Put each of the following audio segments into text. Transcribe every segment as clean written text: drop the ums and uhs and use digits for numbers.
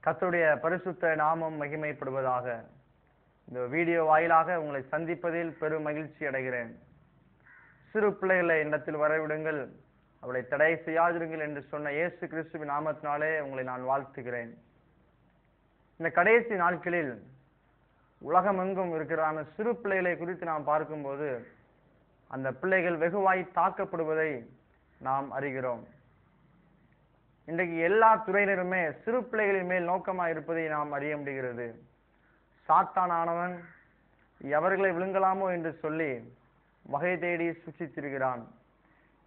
கர்த்தருடைய பரிசுத்த நாமம் மகிமைப்படுவதாக. இந்த வீடியோ வாயிலாக உங்களை சந்திப்பதில் பெரும் மகிழ்ச்சி அடைகிறேன். சிறு பிள்ளைகளை இடத்தில் வரவிடுங்கள், அவளை தடை செய்யாதிருங்கள் என்று சொன்ன இயேசு கிறிஸ்துவின் நாமத்தினாலே உங்களை நான் வாழ்த்துகிறேன். இந்த கடைசி நாட்களில் உலகமெங்கும் இருக்கிறான சிறு பிள்ளைகளை குறித்து நாம் பார்க்கும்போது அந்த பிள்ளைகள் வெகுவாய் தாக்கப்படுவதை நாம் அறிகிறோம். இன்றைக்கு எல்லா துறையினருமே சிறு பிள்ளைகளின் மேல் நோக்கமாக இருப்பதை நாம் அறிய முடிகிறது. சாத்தானானவன் எவர்களை விழுங்கலாமோ என்று சொல்லி வகை தேடி சுற்றித்திருக்கிறான்.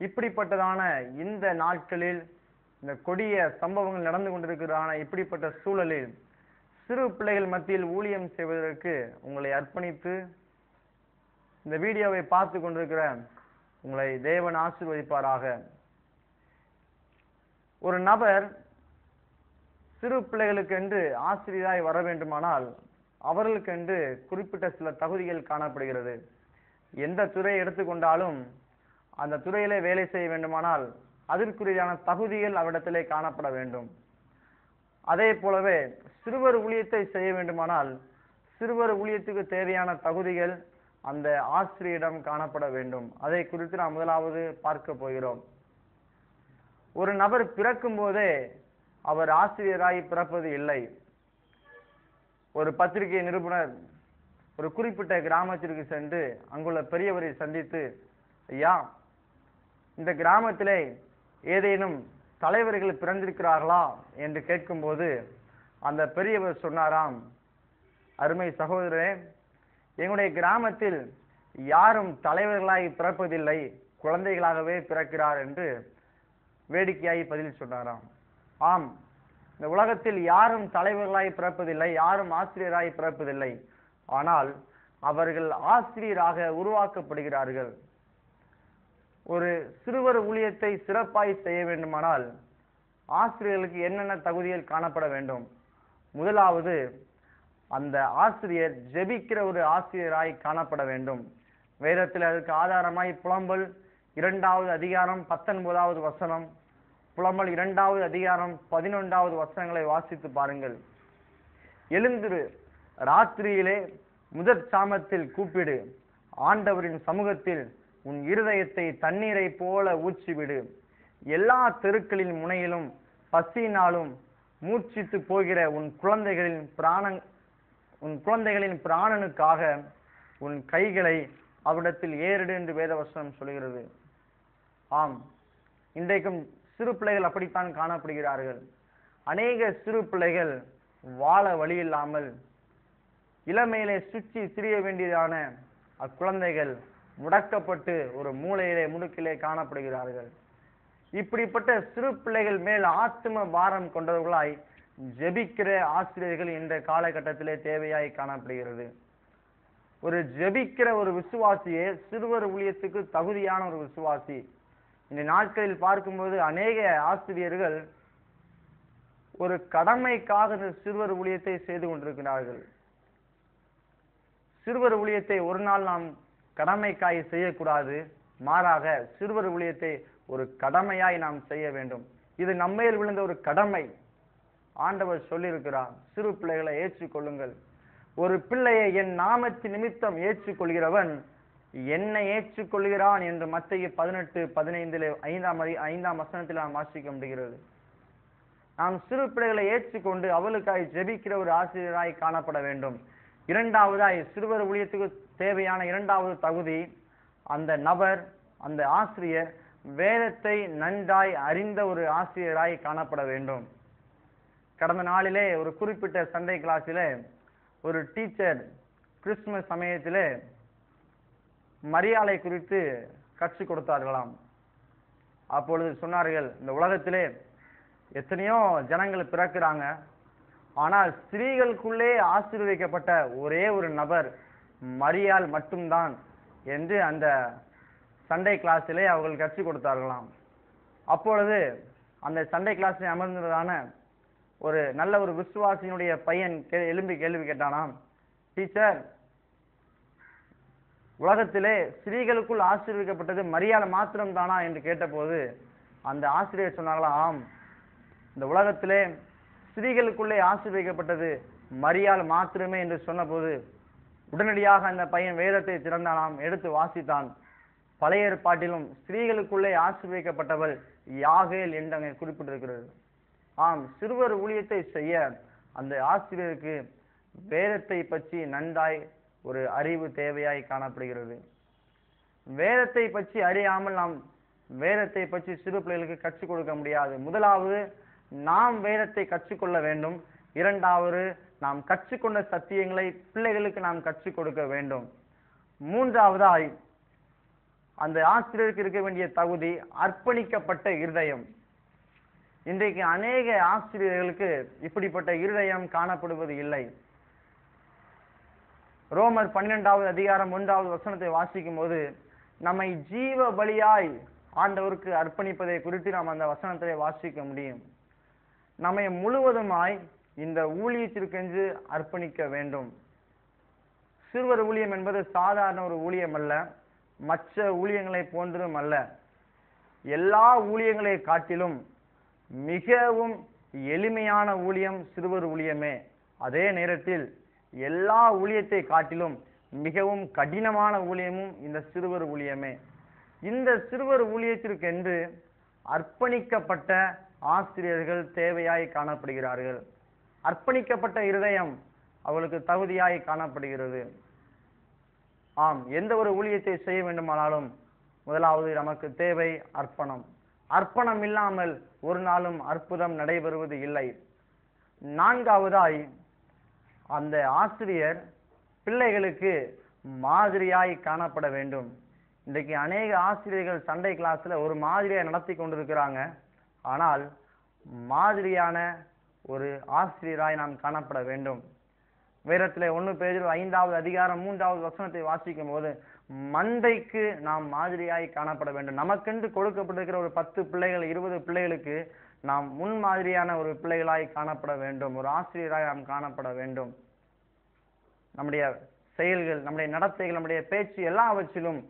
இப்படிப்பட்டதான இந்த நாட்களில் இந்த கொடிய சம்பவங்கள் நடந்து கொண்டிருக்கிறான இப்படிப்பட்ட சூழலில் சிறு பிள்ளைகள் மத்தியில் ஊழியம் செய்வதற்கு உங்களை அர்ப்பணித்து இந்த வீடியோவை பார்த்து கொண்டிருக்கிற உங்களை தேவன் ஆசீர்வதிப்பாராக. ஒரு நபர் சிறு பிள்ளைகளுக்கு என்று ஆசிரியராய் வர வேண்டுமானால் அவர்களுக்கு என்று குறிப்பிட்ட சில தகுதிகள் காணப்படுகிறது. எந்த துறையை எடுத்துக்கொண்டாலும் அந்த துறையிலே வேலை செய்ய வேண்டுமானால் அதற்குரியான தகுதிகள் அவரிடத்திலே காணப்பட வேண்டும். அதே போலவே சிறுவர் ஊழியத்தை செய்ய வேண்டுமானால் சிறுவர் ஊழியத்துக்கு தேவையான தகுதிகள் அந்த ஆசிரியரிடம் காணப்பட வேண்டும். அதை குறித்து நாம் முதலாவது பார்க்க போகிறோம். ஒரு நபர் பிறக்கும் போதே அவர் ஆசிரியராய் பிறப்பது இல்லை. ஒரு பத்திரிகை நிருபர் ஒரு குறிப்பிட்ட கிராமத்திற்கு சென்று அங்குள்ள பெரியவரை சந்தித்து, ஐயா, இந்த கிராமத்திலே ஏதேனும் தலைவர்கள் பிறந்திருக்கிறார்களா என்று கேட்கும்போது அந்த பெரியவர் சொன்னாராம், அருமை சகோதரரே, எங்களுடைய கிராமத்தில் யாரும் தலைவர்களாய் பிறப்பதில்லை, குழந்தைகளாகவே பிறக்கிறார் என்று வேடிக்கையாய் பதில் சொன்னாராம். ஆம், இந்த உலகத்தில் யாரும் தலைவர்களாய் பிறப்பதில்லை, யாரும் ஆசிரியராய் பிறப்பதில்லை. ஆனால் அவர்கள் ஆசிரியராக உருவாக்கப்படுகிறார்கள். ஒரு சிறுவர் ஊழியத்தை சிறப்பாய் செய்ய வேண்டுமானால் ஆசிரியர்களுக்கு என்னென்ன தகுதிகள் காணப்பட வேண்டும்? முதலாவது, அந்த ஆசிரியர் ஜெபிக்கிற ஒரு ஆசிரியராய் காணப்பட வேண்டும். வேதத்தில் அதற்கு ஆதாரமாய் புலம்பல் 2வது அதிகாரம் 19வது வசனம், புலம்பல் 2வது அதிகாரம் 11வது வசனங்களை வாசித்து பாருங்கள். எழுந்திரு, ராத்திரியிலே முதற் சாமத்தில் கூப்பிடு, ஆண்டவரின் சமூகத்தில் உன் இருதயத்தை தண்ணீரை போல ஊற்றிவிடு. எல்லா தெருக்களின் முனையிலும் பசியினாலும் மூர்ச்சித்து போகிற உன் குழந்தைகளின் பிராணனுக்காக உன் கைகளை அவரிடத்தில் ஏறிடு என்று வேதவசனம் சொல்கிறது. ஆம், இன்றைக்கும் சிறு பிள்ளைகள் அப்படித்தான் காணப்படுகிறார்கள். அநேக சிறு பிள்ளைகள் வாழ வழி இல்லாமல் இளமையிலே சுற்றி திரிய வேண்டியதான அக்குழந்தைகள் முடக்கப்பட்டு ஒரு மூலையிலே முடுக்கிலே காணப்படுகிறார்கள். இப்படிப்பட்ட சிறு பிள்ளைகள் மேல் ஆத்ம பாரம் கொண்டவர்களாய் ஜெபிக்கிற ஆசிரியர்கள் இந்த காலகட்டத்திலே தேவையாய் காணப்படுகிறது. ஒரு ஜெபிக்கிற ஒரு விசுவாசியே சிறுவர் ஊழியத்துக்கு தகுதியான ஒரு விசுவாசி. இந்த நாட்களில் பார்க்கும்போது அநேக ஆசிரியர்கள் ஒரு கடமைக்காக இந்த சிறுவர் ஊழியத்தை செய்து கொண்டிருக்கிறார்கள். சிறுவர் ஊழியத்தை ஒரு நாள் நாம் கடமைக்காய் செய்யக்கூடாது, மாறாக சிறுவர் ஊழியத்தை ஒரு கடமையாய் நாம் செய்ய வேண்டும். இது நம்மையில் விழுந்த ஒரு கடமை. ஆண்டவர் சொல்லியிருக்கிறார், சிறு பிள்ளைகளை ஏற்றுக்கொள்ளுங்கள். ஒரு பிள்ளையை என் நாமத்தின் நிமித்தம் ஏற்றுக்கொள்கிறவன் என்னை ஏற்றுக்கொள்கிறான் என்று மத்தேயு 18:15 5ஆம் வசனத்தில் நாம் வாசிக்க முடிகிறது. நாம் சிறு பிள்ளைகளை ஏற்றுக்கொண்டு அவளுக்காய் ஜெபிக்கிற ஒரு ஆசிரியராய் காணப்பட வேண்டும். இரண்டாவதாய், சிறுவர் ஊழியத்துக்கு தேவையான 2வது தகுதி, அந்த நபர், அந்த ஆசிரியர் வேதத்தை நன்றாய் அறிந்த ஒரு ஆசிரியராய் காணப்பட வேண்டும். கடந்த நாளிலே ஒரு குறிப்பிட்ட சண்டே கிளாஸிலே ஒரு டீச்சர் கிறிஸ்துமஸ் சமயத்திலே மரியாதை குறித்து கற்றுக் கொடுத்தார்களாம். அப்பொழுது சொன்னார்கள், இந்த உலகத்திலே எத்தனையோ ஜனங்கள் பிறக்கிறாங்க, ஆனால் ஸ்திரீகளுக்குள்ளே ஆசீர்வதிக்கப்பட்ட ஒரே ஒரு நபர் மரியாள் மட்டும்தான் என்று அந்த சண்டே கிளாஸிலே அவர்கள் கற்றுக் கொடுத்தார்களாம். அப்பொழுது அந்த சண்டே கிளாஸில் அமர்ந்ததான ஒரு நல்ல ஒரு விசுவாசியினுடைய பையன் எழும்பி கேள்வி கேட்டானாம், டீச்சர், உலகத்திலே ஸ்திரீகளுக்குள் ஆசீர்வதிக்கப்பட்டது மரியாள் மாத்திரம் தானா என்று கேட்டபோது அந்த ஆசிரியர் சொன்னார்களாம், ஆம், இந்த உலகத்திலே ஸ்திரீகளுக்குள்ளே ஆசீர்வதிக்கப்பட்டது மரியாள் மாத்திரமே என்று சொன்னபோது உடனடியாக அந்த பையன் வேதத்தை திறந்தானாம், எடுத்து வாசித்தான். பழைய ஏற்பாட்டிலும் ஸ்திரீகளுக்குள்ளே ஆசீர்வதிக்கப்பட்டவள் யாகேல் என்று அங்கே குறிப்பிட்டிருக்கிறது. ஆம், சிறுவர் ஊழியத்தை செய்ய அந்த ஆசிரியருக்கு வேதத்தை பற்றி நன்றாய் ஒரு அறிவு தேவையாய் காணப்படுகிறது. வேதத்தை பற்றி அறியாமல் நாம் வேதத்தை பற்றி சிறு பிள்ளைகளுக்கு கற்றுக் கொடுக்க முடியாது. முதலாவது நாம் வேதத்தை கற்றுக்கொள்ள வேண்டும். இரண்டாவது நாம் கற்றுக்கொண்ட சத்தியங்களை பிள்ளைகளுக்கு நாம் கற்றுக் கொடுக்க வேண்டும். மூன்றாவதாய் அந்த ஆசிரியருக்கு இருக்க வேண்டிய தகுதி அர்ப்பணிக்கப்பட்ட இருதயம். இன்றைக்கு அநேக ஆசிரியர்களுக்கு இப்படிப்பட்ட இருதயம் காணப்படுவது இல்லை. ரோமர் 12வது அதிகாரம் 1வது வசனத்தை வாசிக்கும் போது நம்மை ஜீவ பலியாய் ஆண்டவருக்கு அர்ப்பணிப்பதை குறித்து நாம் அந்த வசனத்திலே வாசிக்க முடியும். நம்மை முழுவதுமாய் இந்த ஊழியத்திற்கென்று அர்ப்பணிக்க வேண்டும். சிறுவர் ஊழியம் என்பது சாதாரண ஒரு ஊழியம் அல்ல, மற்ற ஊழியங்களை போன்றதும் அல்ல. எல்லா ஊழியங்களை காட்டிலும் மிகவும் எளிமையான ஊழியம் சிறுவர் ஊழியமே. அதே நேரத்தில் எல்லா ஊழியத்தை காட்டிலும் மிகவும் கடினமான ஊழியமும் இந்த சிறுவர் ஊழியமே. இந்த சிறுவர் ஊழியத்திற்கென்று அர்ப்பணிக்கப்பட்ட ஆசிரியர்கள் தேவையாய் காணப்படுகிறார்கள். அர்ப்பணிக்கப்பட்ட இருதயம் அவளுக்கு தகுதியாய் காணப்படுகிறது. ஆம், எந்த ஒரு ஊழியத்தை செய்ய வேண்டுமானாலும் முதலாவது நமக்கு தேவை அர்ப்பணம். அர்ப்பணம் இல்லாமல் ஒரு நாளும் அற்புதம் நடைபெறுவது இல்லை. நான்காவதாய் அந்த ஆசிரியர் பிள்ளைகளுக்கு மாதிரியாய் காணப்பட வேண்டும். இன்றைக்கு அநேக ஆசிரியர்கள் சண்டே கிளாஸ்ல ஒரு மாதிரியை நடத்தி கொண்டிருக்கிறாங்க. ஆனால் மாதிரியான ஒரு ஆசிரியராய் நாம் காணப்பட வேண்டும். வேதத்திலே 1 பேதுரு 5வது அதிகாரம் 3வது வசனத்தை வாசிக்கும் போது மந்தைக்கு நாம் மாதிரியாய் காணப்பட வேண்டும். நமக்கென்று கொடுக்கப்பட்டிருக்கிற ஒரு 10 பிள்ளைகள் 20 பிள்ளைகளுக்கு நாம் முன்மாதிரியான ஒரு பிள்ளைகளாய் காணப்பட வேண்டும். ஒரு ஆசிரியராய் நாம் காணப்பட வேண்டும். நம்முடைய செயல்கள், நம்முடைய நடத்தைகள், நம்முடைய பேச்சு எல்லாவற்றிலும்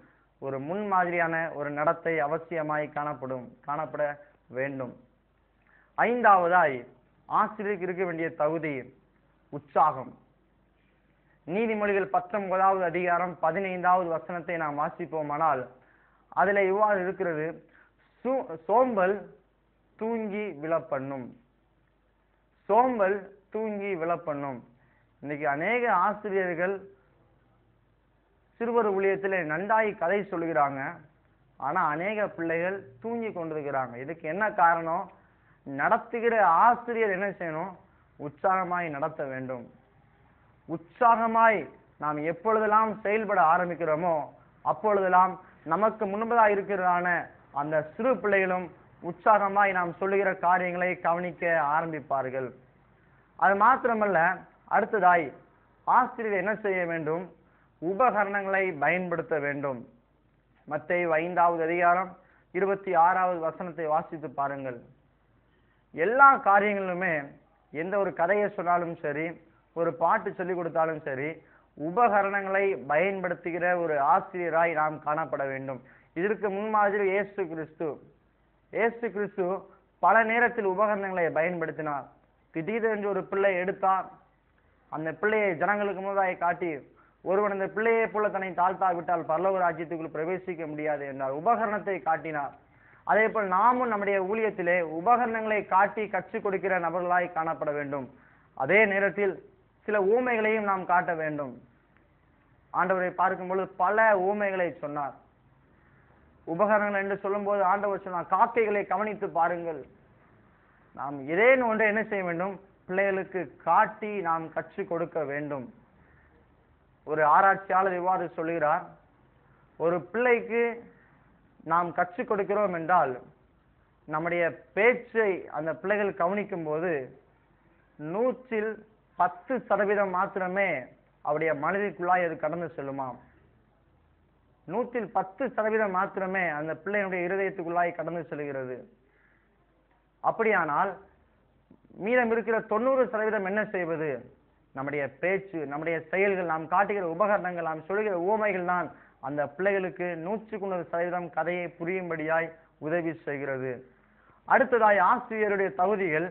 ஒரு முன்மாதிரியான ஒரு நடத்தை அவசியமாய் காணப்பட வேண்டும். ஐந்தாவதாய் ஆசிரியருக்கு இருக்க வேண்டிய தகுதி உற்சாகம். நீதிமொழிகள் 19வது அதிகாரம் 15வது வசனத்தை நாம் வாசிப்போமானால் அதுல இவ்வாறு இருக்கிறது, சோம்பல் தூங்கி விழப்பண்ணும். சோம்பல் தூங்கி விழப்பண்ணும். இன்னைக்கு அநேக ஆசிரியர்கள் சிறுவர் ஊழியத்திலே நன்றாய் கதை சொல்லுகிறாங்க. ஆனா அநேக பிள்ளைகள் தூங்கி கொண்டிருக்கிறாங்க. இதுக்கு என்ன காரணம்? நடத்துகிற ஆசிரியர் என்ன செய்யணும்? உற்சாகமாய் நடத்த வேண்டும். உற்சாகமாய் நாம் எப்பொழுதெல்லாம் செயல்பட ஆரம்பிக்கிறோமோ அப்பொழுதெல்லாம் நமக்கு முன்பதாக இருக்கிறதான அந்த சிறு பிள்ளைகளும் உற்சாகமாய் நாம் சொல்லுகிற காரியங்களை கவனிக்க ஆரம்பிப்பார்கள். அது மாத்திரமல்ல, அடுத்ததாய் ஆசிரியர் என்ன செய்ய வேண்டும்? உபகரணங்களை பயன்படுத்த வேண்டும். மத்தேயு 5வது அதிகாரம் 26வது வசனத்தை வாசித்து பாருங்கள். எல்லா காரியங்களிலுமே எந்த ஒரு கதையை சொன்னாலும் சரி, ஒரு பாட்டு சொல்லிக் கொடுத்தாலும் சரி, உபகரணங்களை பயன்படுத்துகிற ஒரு ஆசிரியராய் நாம் காணப்பட வேண்டும். இதற்கு முன்மாதிரி இயேசு கிறிஸ்து பல நேரத்தில் உபகரணங்களை பயன்படுத்தினார். திடீரென்று ஒரு பிள்ளை எடுத்தார், அந்த பிள்ளையை ஜனங்களுக்கு முன்னதாக காட்டி, ஒருவன் அந்த பிள்ளையை போல தன்னை தாழ்த்தாவிட்டால் பரலோக ராஜ்யத்துக்குள் பிரவேசிக்க முடியாது என்றார். உபகரணத்தை காட்டினார். அதே போல் நாமும் நம்முடைய ஊழியத்திலே உபகரணங்களை காட்டி கற்றுக் கொடுக்கிற நபர்களாய் காணப்பட வேண்டும். அதே நேரத்தில் சில ஊமைகளையும் நாம் காட்ட வேண்டும். ஆண்டவரை பார்க்கும் பொழுது பல ஊமைகளை சொன்னார். உபகரணங்கள் என்று சொல்லும் போது ஆண்டவர் சொன்னார், காக்கைகளை கவனித்து பாருங்கள். நாம் ஏதேனும் ஒன்றை என்ன செய்ய வேண்டும்? பிள்ளைகளுக்கு காட்டி நாம் கற்றுக் கொடுக்க வேண்டும். ஒரு ஆராய்ச்சியாளர் இவ்வாறு சொல்கிறார், ஒரு பிள்ளைக்கு நாம் கற்றுக் கொடுக்கிறோம் என்றால் நம்முடைய பேச்சை அந்த பிள்ளைகள் கவனிக்கும் போது 110% மாத்திரமே அவருடைய மனதிற்குள்ளாய் அது கடந்து செல்லுமாம். 110% மாத்திரமே அந்த பிள்ளையினுடைய இருதயத்துக்குள்ளாய் கடந்து செல்கிறது. அப்படியானால் மீதம் இருக்கிற 90% என்ன செய்வது? நம்முடைய பேச்சு, நம்முடைய செயல்கள், நாம் காட்டுகிற உபகரணங்கள், நாம் சொல்கிற ஊமைகள் தான் அந்த பிள்ளைகளுக்கு 100% கதையை புரியும்படியாய் உதவி செய்கிறது. அடுத்ததாய் ஆசிரியருடைய தகுதிகள்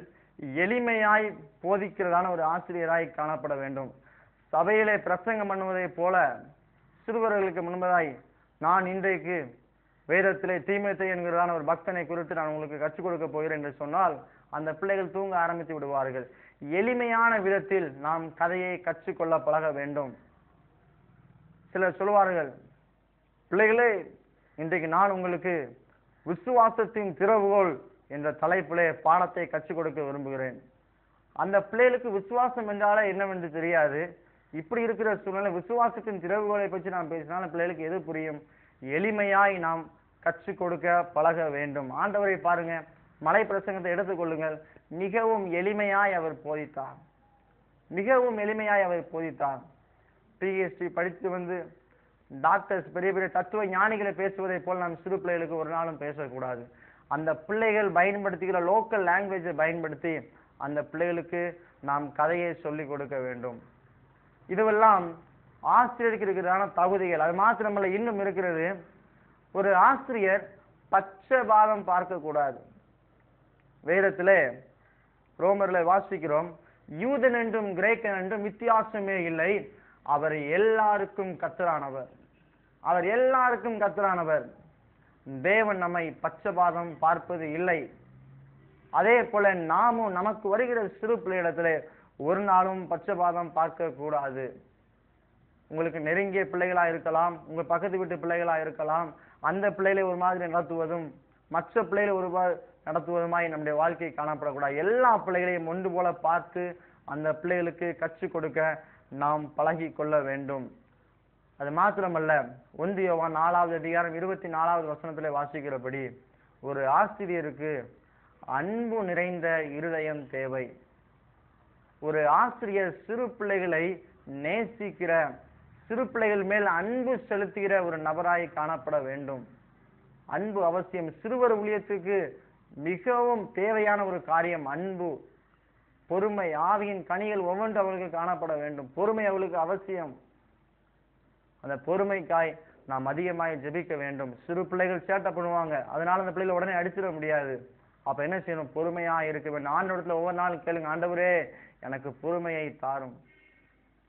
எளிமையாய் போதிக்கிறதான ஒரு ஆசிரியராய் காணப்பட வேண்டும். சபையிலே பிரசங்கம் பண்ணுவதை போல சிறுவர்களுக்கு முன்பதாய் நான் இன்றைக்கு வேதத்திலே தீமோத்தேயு என்கிறதான ஒரு பக்தனை குறித்து நான் உங்களுக்கு கற்றுக் கொடுக்க போகிறேன் என்று சொன்னால் அந்த பிள்ளைகள் தூங்க ஆரம்பித்து விடுவார்கள். எளிமையான விதத்தில் நாம் கதையை கற்றுக்கொள்ள பழக வேண்டும். சிலர் சொல்வார்கள், பிள்ளைகளே, இன்றைக்கு நான் உங்களுக்கு விசுவாசத்தின் திறவுகோல் என்ற தலைப்பிலே பாடத்தை கற்றுக் கொடுக்க விரும்புகிறேன். அந்த பிள்ளைகளுக்கு விசுவாசம் என்றாலே என்னவென்று தெரியாது. இப்படி இருக்கிற சூழ்நிலை விசுவாசத்தின் திறவுகோலை பற்றி நாம் பேசினாலும் பிள்ளைகளுக்கு எது புரியும்? எளிமையாய் நாம் கற்றுக் கொடுக்க பழக வேண்டும். ஆண்டவரை பாருங்க, மலை பிரசங்கத்தை எடுத்துக்கொள்ளுங்கள். மிகவும் எளிமையாய் அவர் போதித்தார். மிகவும் எளிமையாய் அவர் போதித்தார். PhD படித்து வந்து டாக்டர்ஸ், பெரிய பெரிய தத்துவ ஞானிகளை பேசுவதை போல் நாம் சிறு பிள்ளைகளுக்கு ஒரு நாளும் பேசக்கூடாது. அந்த பிள்ளைகள் பயன்படுத்துகிற லோக்கல் லாங்குவேஜை பயன்படுத்தி அந்த பிள்ளைகளுக்கு நாம் கதையை சொல்லிக் கொடுக்க வேண்டும். இதுவெல்லாம் ஆசிரியருக்கு இருக்கிறதான தகுதிகள். அது மாத்திரமல்ல, இன்னும் இருக்கிறது. ஒரு ஆசிரியர் பட்சபாதம் பார்க்க கூடாது. வேதத்திலே ரோமர்ல வாசிக்கிறோம், யூதன் என்றும் கிரேக்கன் என்றும் வித்தியாசமே இல்லை, அவர் எல்லாருக்கும் கர்த்தரானவர். அவர் எல்லாருக்கும் கர்த்தரானவர். தேவன் நம்மை பட்சபாதம் பார்ப்பது இல்லை. அதே போல நாமும் நமக்கு வருகிற சிறு பிள்ளையிடத்திலே ஒரு நாளும் பட்சபாதம் பார்க்க கூடாது. உங்களுக்கு நெருங்கிய பிள்ளைகளா இருக்கலாம், உங்க பக்கத்து வீட்டு பிள்ளைகளா இருக்கலாம். அந்த பிள்ளைகளை ஒரு மாதிரி நடத்துவதும் மற்ற பிள்ளைகளை ஒரு நடத்துவதுமாய் நம்முடைய வாழ்க்கை காணப்படக்கூடாது. எல்லா பிள்ளைகளையும் ஒன்று போல பார்த்து அந்த பிள்ளைகளுக்கு கற்றுக் கொடுக்க நாம் பழகி கொள்ள வேண்டும். அது மாத்திரமல்ல, 1 யோவான் 4வது அதிகாரம் 24வது வசனத்திலே வாசிக்கிறபடி ஒரு ஆசிரியருக்கு அன்பு நிறைந்த இருதயம் தேவை. ஒரு ஆசிரியர் சிறு பிள்ளைகளை நேசிக்கிற, சிறு பிள்ளைகள் மேல் அன்பு செலுத்துகிற ஒரு நபராய் காணப்பட வேண்டும். அன்பு அவசியம். சிறுவர் ஊழியத்துக்கு மிகவும் தேவையான ஒரு காரியம் அன்பு, பொறுமை, ஆவியின் கனிகள் ஒவ்வொன்று அவர்களுக்கு காணப்பட வேண்டும். பொறுமை அவர்களுக்கு அவசியம். அந்த பொறுமைக்காய் நாம் அதிகமாக ஜெபிக்க வேண்டும். சிறு பிள்ளைகள் சேட்டை பண்ணுவாங்க, அதனால அந்த பிள்ளைகளை உடனே அடிச்சிட முடியாது. அப்ப என்ன செய்யணும்? பொறுமையா இருக்க வேண்டும். ஆண்டவரிடத்துல ஒவ்வொரு நாளும் கேளுங்க, ஆண்டவரே எனக்கு பொறுமையை தாரும்,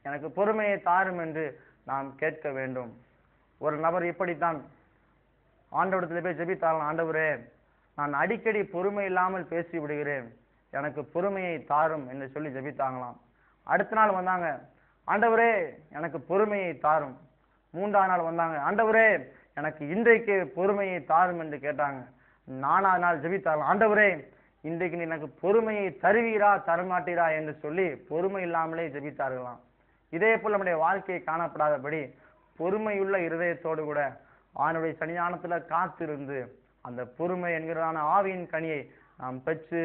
எனக்கு பொறுமையை தாரும் என்று நாம் கேட்க வேண்டும். ஒரு நபர் இப்படித்தான் ஆண்டவரிடத்துல போய் ஜெபித்தார்கள், ஆண்டவரே நான் அடிக்கடி பொறுமை இல்லாமல் பேசி விடுகிறேன், எனக்கு பொறுமையை தாரும் என்று சொல்லி ஜெபித்தாங்களாம். அடுத்த நாள் வந்தாங்க, ஆண்டவரே எனக்கு பொறுமையை தாரும். 3ஆம் நாள் வந்தாங்க, ஆண்டவரே எனக்கு இன்றைக்கு பொறுமையை தாரும் என்று கேட்டாங்க. 4ஆம் நாள் ஜெபித்தார்கள், ஆண்டவரே இன்றைக்கு நீ எனக்கு பொறுமையை தருவீரா தரமாட்டீரா என்று சொல்லி பொறுமை இல்லாமலே ஜெபித்தார்களாம். இதே போல் நம்முடைய வாழ்க்கையை காணப்படாதபடி பொறுமையுள்ள இருதயத்தோடு கூட ஆண்டவருடைய சன்னிதானத்துல காத்திருந்து அந்த பொறுமை என்கிறதான ஆவியின் கனியை நாம் பெற்று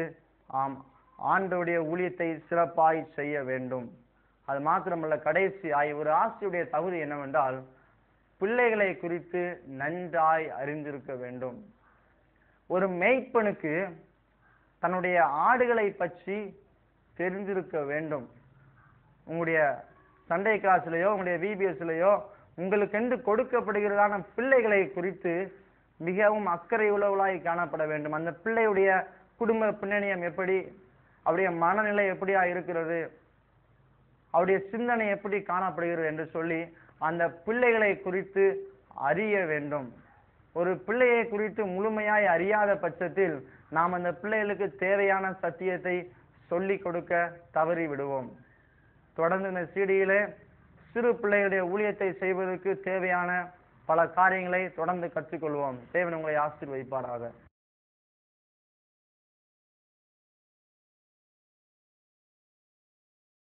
ஆண்டவருடைய ஊழியத்தை சிறப்பாய் செய்ய வேண்டும். அது மாத்திரமல்ல, கடைசியாய் ஒரு ஆசிரியருடைய தகுதி என்னவென்றால் பிள்ளைகளை குறித்து நன்றாய் அறிந்திருக்க வேண்டும். ஒரு மேய்ப்பனுக்கு தன்னுடைய ஆடுகளை பற்றி தெரிந்திருக்க வேண்டும். உங்களுடைய சண்டே கிளாஸ்லயோ உங்களுடைய VBSலயோ உங்களுக்கென்று கொடுக்கப்படுகிறதான பிள்ளைகளை குறித்து மிகவும் அக்கறை உள்ளவர்களாய் காணப்பட வேண்டும். அந்த பிள்ளையுடைய குடும்ப பின்னணியம் எப்படி, அவருடைய மனநிலை எப்படியா இருக்கிறது, அவருடைய சிந்தனை எப்படி காணப்படுகிறது என்று சொல்லி அந்த பிள்ளைகளை குறித்து அறிய வேண்டும். ஒரு பிள்ளையை குறித்து முழுமையாய் அறியாத பட்சத்தில் நாம் அந்த பிள்ளைகளுக்கு தேவையான சத்தியத்தை சொல்லிக் கொடுக்க தவறி விடுவோம். தொடர்ந்து இந்த சீடியிலே சிறு பிள்ளைகளுடைய ஊழியத்தை செய்வதற்கு தேவையான பல காரியங்களை தொடர்ந்து கற்றுக்கொள்வோம். தேவன் உங்களை ஆசீர்வதிப்பாராக.